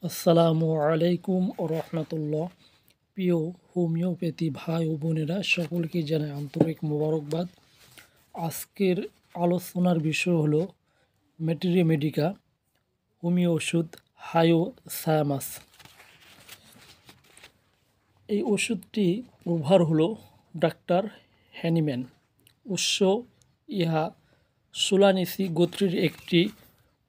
আসসালামু আলাইকুম ও রহমতুল্লাহ। প্রিয় হোমিওপ্যাথি ভাই ও বোনেরা, সকলকে জানাই আন্তরিক মোবারকবাদ। আজকের আলোচনার বিষয় হলো ম্যাটেরিয়া মেডিকা হোমিও ওষুধ হায়োসায়ামাস। এই ওষুধটি প্রভার হলো ডাক্তার হ্যানিম্যান। উৎস ইহা সোলানেসি গোত্রের একটি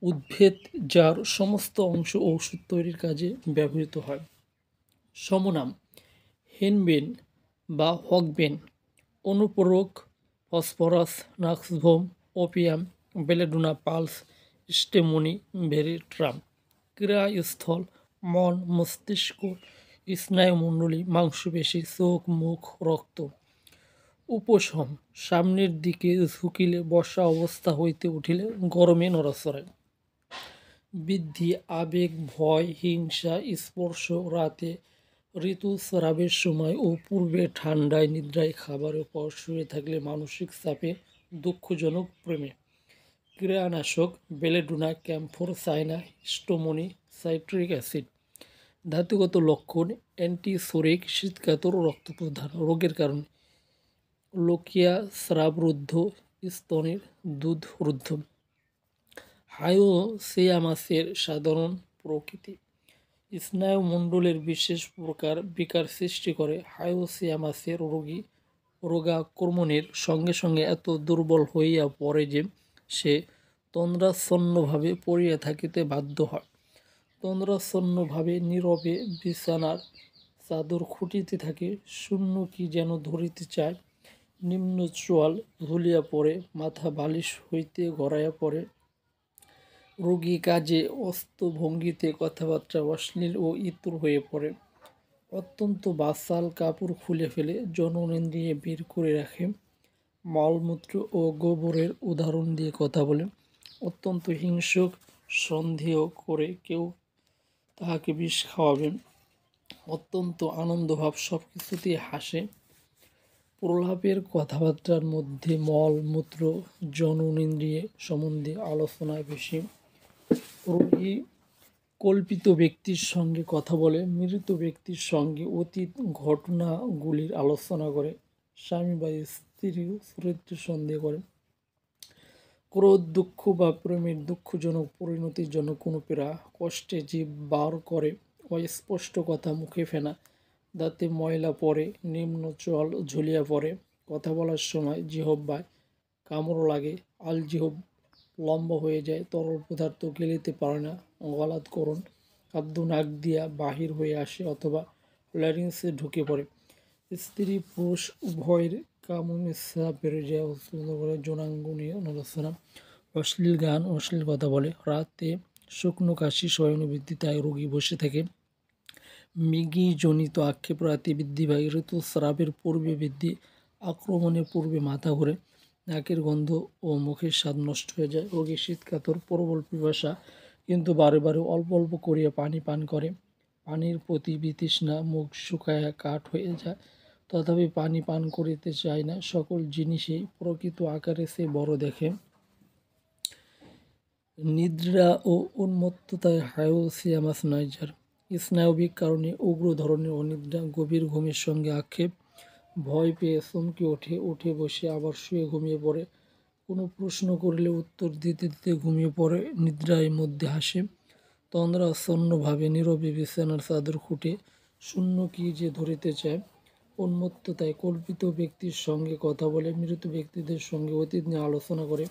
উদ্ভিদ, যার সমস্ত অংশ ঔষধ তৈরির কাজে ব্যবহৃত হয়। সমনাম হেনবেন বা হকবেন। অনুপ্রয়োগ ফসফরাস, নাক্সভোম, ওপিয়াম, বেলেডোনা পালস, স্টেমনি ভেরিট্রাম। ক্রিয়াস্থল মন, মস্তিষ্ক, স্নায়ুমণ্ডলী, মাংসপেশি, চোখ, মুখ, রক্ত। উপশম সামনের দিকে ঝুঁকিলে, বসা অবস্থা হইতে উঠিলে, গরমে নড়াচড়ায়। বৃদ্ধি আবেগ, ভয়, হিংসা, স্পর্শ, রাতে ঋতুস্রাবের সময় ও পূর্বে, ঠান্ডায়, নিদ্রায়, খাবারের পর, শুয়ে থাকলে, মানসিক চাপে, দুঃখজনক প্রেমে। ক্রিয়ানাশক belladonna, camphor, China, স্টোমনি, citric acid. ধাতুগত লক্ষণ অ্যান্টিসোরিক, শীতকাতর, রক্ত প্রদান। রোগের কারণ লোকিয়া, স্রাবরুদ্ধ, স্তনের দুধরুদ্ধ। হায়োসিয়ামাসের সাধারণ প্রকৃতি স্নায়ুমণ্ডলের বিশেষ প্রকার বিকার সৃষ্টি করে। হায়োসিয়ামাসের রোগী রোগাক্রমণের সঙ্গে সঙ্গে এত দুর্বল হইয়া পড়ে যে সে তন্দ্রাচ্ছন্নভাবে পড়িয়া থাকিতে বাধ্য হয়। তন্দ্রাচ্ছন্নভাবে নীরবে বিছানার চাদর খুঁটিতে থাকে। শূন্য কি যেন ধরিতে চায়। নিম্ন চোয়াল ঝুলিয়া পড়ে, মাথা বালিশ হইতে গড়াইয়া পড়ে। রোগী কাজে, অস্তভঙ্গিতে, কথাবার্তা অশ্লীল ও ইতর হয়ে পড়ে। অত্যন্ত বাচাল, কাপড় খুলে ফেলে, জননেন্দ্রিয়ে বের করে রাখে। মলমূত্র ও গোবরের উদাহরণ দিয়ে কথা বলে। অত্যন্ত হিংসুক, সন্দেহ করে কেউ তাহাকে বিষ খাওয়াবে। অত্যন্ত আনন্দভাব, সব কিছুতেই হাসে। প্রলাপের কথাবার্তার মধ্যে মলমূত্র, জননেন্দ্রিয় সম্বন্ধে আলোচনায় বেশি। রোগী কল্পিত ব্যক্তির সঙ্গে কথা বলে, মৃত ব্যক্তির সঙ্গে অতীত ঘটনাগুলির আলোচনা করে, স্বামী বা স্ত্রীর চরিত্র সন্দেহ করে। ক্রোধ, দুঃখ বা প্রেমের দুঃখজনক পরিণতির জন্য কোনো পীড়া, কষ্টে জিভ বার করে, অস্পষ্ট কথা মুখে ফেনা, দাঁতে ময়লা পড়ে, নিম্ন চোয়াল ঝুলিয়া পড়ে, কথা বলার সময় জিহ্বায় কামড় লাগে, আলজিহ্ব লম্বা হয়ে যায়, তরল পদার্থ গিলিতে পারে না, গলাধঃকরণ, খাদ্য নাক দিয়া বাহির হয়ে আসে অথবা ল্যারিংসে ঢুকে পড়ে। স্ত্রী পুরুষ উভয়ের কামনেচ্ছা বেড়ে যায়, যৌনাঙ্গ নিয়ে আলোচনা। অশ্লীল গান, অশ্লীল কথা বলে। রাতে শুকনো কাশি, শয়নবৃত্তিতে রোগী বসে থাকে। মৃগীজনিত আক্ষেপ রাতে বৃদ্ধি পায়। ঋতুস্রাবের পূর্বে বৃদ্ধি, আক্রমণের পূর্বে মাথা ঘোরে, নাকের গন্ধ ও মুখের স্বাদ নষ্ট হয়ে যায়। রোগী শীতকাতর, প্রবল পিপাসা, কিন্তু বারে বারে অল্প অল্প করিয়া পানি পান করে। পানির প্রতি বিতৃষ্ণা, মুখ শুকায়া কাঠ হয়ে যায়, তথাপি পানি পান করিতে চায় না। সকল জিনিসই প্রকৃত আকারে সে বড় দেখে। নিদ্রা ও উন্মত্ততায় হায়োসিয়ামাস নাইজার। স্নায়বিক কারণে উগ্র ধরনের অনিদ্রা, গভীর ঘুমের সঙ্গে আক্ষেপ, ভয় পেয়ে চমকে ওঠে, উঠে বসে আবার শুয়ে ঘুমিয়ে পড়ে, কোনো প্রশ্ন করলে উত্তর দিতে দিতে ঘুমিয়ে পড়ে, নিদ্রায় মধ্যে হাসে, তন্দ্রাচ্ছন্নভাবে নীরবে বিছানার চাদর খুঁটে, শূন্য কি যে ধরিতে চায়। উন্মত্ততায় কল্পিত ব্যক্তির সঙ্গে কথা বলে, মৃত ব্যক্তিদের সঙ্গে অতীত নিয়ে আলোচনা করে।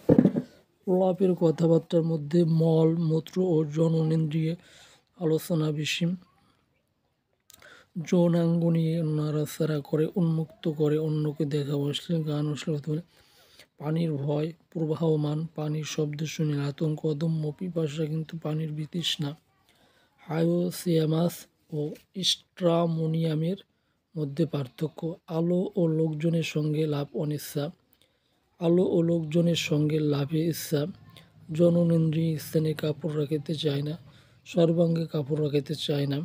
প্রলাপের কথাবার্তার মধ্যে মল মূত্র ও জননেন্দ্রিয়ে আলোচনা বেশি। যৌনাঙ্গ নিয়ে নাড়াচাড়া করে, উন্মুক্ত করে, অন্যকে দেখা, অশ্লীল গান, অশ্লীল কথা বলে। পানির ভয়, প্রবাহমান পানির শব্দ শুনে আতঙ্ক, অদম্য পিপাসা কিন্তু পানির বিতৃষ্ণা। হায়োসিয়ামাস ও স্ট্রামোনিয়ামের মধ্যে পার্থক্য। আলো ও লোকজনের সঙ্গে লাভ অনিচ্ছা। আলো ও লোকজনের সঙ্গে লাভে ইচ্ছা। জননেন্দ্রিয় স্থানে কাপড় রাখিতে চায় না, সর্বাঙ্গে কাপড় রাখিতে চায় না।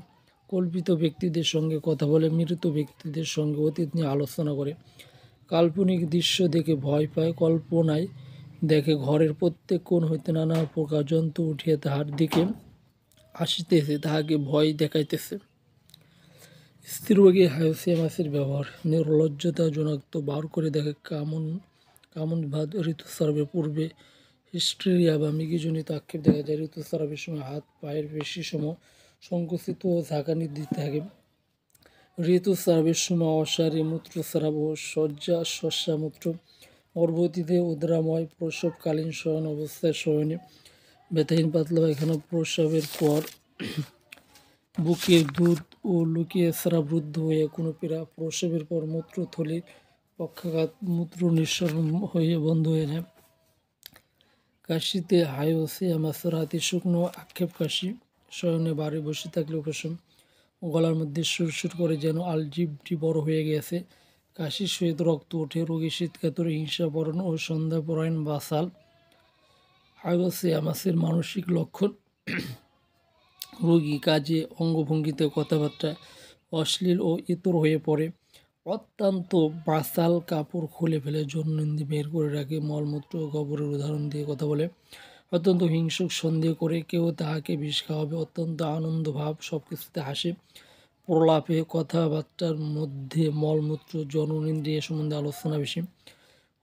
কল্পিত ব্যক্তিদের সঙ্গে কথা বলে, মৃত ব্যক্তিদের সঙ্গে অতীত নিয়ে আলোচনা করে। কাল্পনিক দৃশ্য দেখে ভয় পায়। কল্পনায় দেখে ঘরের প্রত্যেক কোণ হইতে নানা প্রকার জন্তু উঠিয়া তাহার দিকে হাসিতেছে, তাহাকে ভয় দেখাইতেছে। স্ত্রীরোগী হায়োসিয়ামাসের ব্যবহার নির্লজ্জতাজনক বার করে দেখে কামন ভাদ ঋতুস্রাবের পূর্বে হিস্ট্রিয়া বা মৃগীজনিত আক্ষেপ দেখা যায়। ঋতুস্রাবের সময় হাত পায়ের পেশি সম সংকুচিত ও ঝাঁকানি দিতে থাকে। ঋতুস্রাবের সময় অসারে মূত্রস্রাব ও শস্যামূত্র, গর্ভবতীতে উদ্রাময়, প্রসবকালীন শয়ন অবস্থায় শয়নে ব্যথাহীন পাতলা পায়খানা, প্রসবের পর বুকের দুধ ও লুকিয়ে স্রাব রুদ্ধ হয়ে কোনো পীড়া, প্রসবের পর মূত্রথলির পক্ষাঘাত, মূত্র নিঃসরণ হয়ে বন্ধ হয়ে যায়। কাশিতে হায়োসিয়ামাস, রাতে শুকনো আক্ষেপ কাশি, শয়নে বাড়ি বসে থাকলে উপশম, গলার মধ্যে সুরসুর করে যেন আলজিভটি বড় হয়ে গেছে, কাশির সহিত রক্ত ওঠে, রোগী শীতকাতরে হিংসাপরণ ও সন্ধ্যাপরায়ণ বাসাল। হায়োসিয়ামাসের মানসিক লক্ষণ: রোগী কাজে, অঙ্গভঙ্গিতে, কথাবার্তায় অশ্লীল ও ইতর হয়ে পড়ে, অত্যন্ত বাসাল, কাপড় খুলে ফেলে, জননিন্দে বের করে রাখে, মলমূত্র ও গোবরের উদাহরণ দিয়ে কথা বলে, অত্যন্ত হিংসুক, সন্দেহ করে কেউ তাহাকে বিষ খাওয়াবে, অত্যন্ত আনন্দভাব, সব কিছুতে হাসে, প্রলাপে, কথাবার্তার মধ্যে মলমূত্র, জননেন্দ্রিয় সম্বন্ধে আলোচনা বেশি,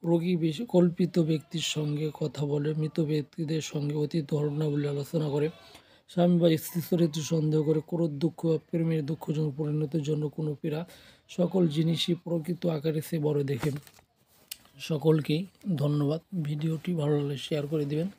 রোগী বেশি কল্পিত ব্যক্তির সঙ্গে কথা বলে, মৃত ব্যক্তিদের সঙ্গে অতীত ঘটনাবলী আলোচনা করে, স্বামী বা স্ত্রী চরিত্র সন্দেহ করে, ক্রোধ, দুঃখ বা প্রেমের দুঃখজনক পরিণতির জন্য কোনো পীড়া, সকল জিনিসই প্রকৃত আকারে সে বড় দেখে। সকলকেই ধন্যবাদ। ভিডিওটি ভালো লাগলে শেয়ার করে দিবেন।